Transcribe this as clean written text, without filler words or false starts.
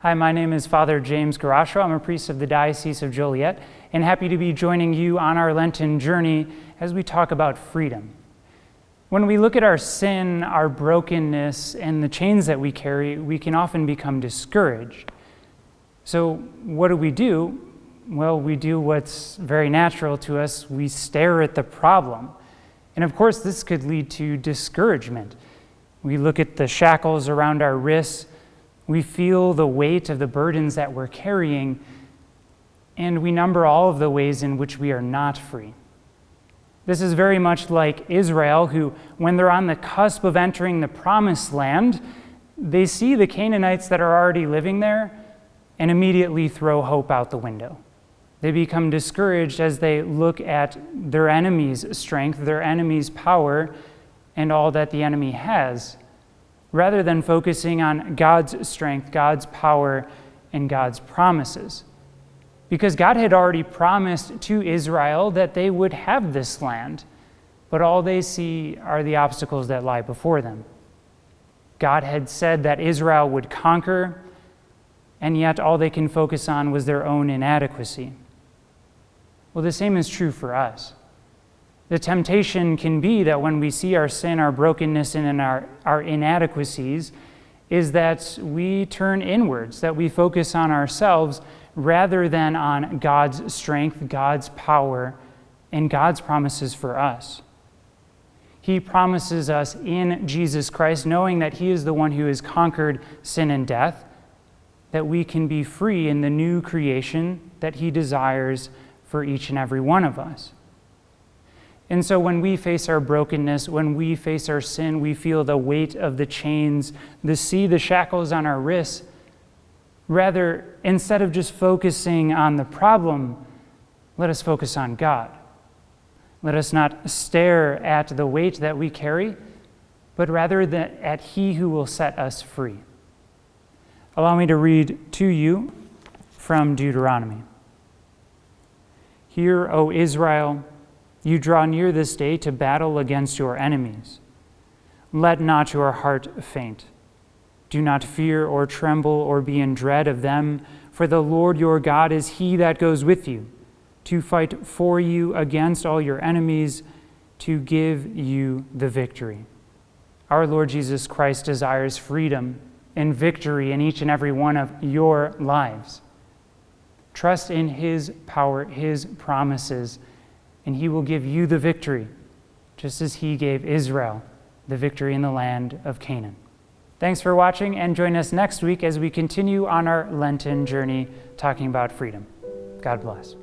Hi, my name is Father James Guarascio. I'm a priest of the Diocese of Joliet, and happy to be joining you on our Lenten journey as we talk about freedom. When we look at our sin, our brokenness, and the chains that we carry, we can often become discouraged. So what do? Well, we do what's very natural to us. We stare at the problem. And of course, this could lead to discouragement. We look at the shackles around our wrists. We feel the weight of the burdens that we're carrying, and we number all of the ways in which we are not free. This is very much like Israel, who, when they're on the cusp of entering the promised land, they see the Canaanites that are already living there and immediately throw hope out the window. They become discouraged as they look at their enemy's strength, their enemy's power, and all that the enemy has, rather than focusing on God's strength, God's power, and God's promises. Because God had already promised to Israel that they would have this land, but all they see are the obstacles that lie before them. God had said that Israel would conquer, and yet all they can focus on was their own inadequacy. Well, the same is true for us. The temptation can be that when we see our sin, our brokenness, and our inadequacies, is that we turn inwards, that we focus on ourselves rather than on God's strength, God's power, and God's promises for us. He promises us in Jesus Christ, knowing that He is the one who has conquered sin and death, that we can be free in the new creation that He desires for each and every one of us. And so when we face our brokenness, when we face our sin, we feel the weight of the chains, the shackles on our wrists. Rather, instead of just focusing on the problem, let us focus on God. Let us not stare at the weight that we carry, but rather at He who will set us free. Allow me to read to you from Deuteronomy. Hear, O Israel, you draw near this day to battle against your enemies. Let not your heart faint. Do not fear or tremble or be in dread of them, for the Lord your God is He that goes with you, to fight for you against all your enemies, to give you the victory. Our Lord Jesus Christ desires freedom and victory in each and every one of your lives. Trust in His power, His promises, and He will give you the victory, just as He gave Israel the victory in the land of Canaan. Thanks for watching, and join us next week as we continue on our Lenten journey talking about freedom. God bless.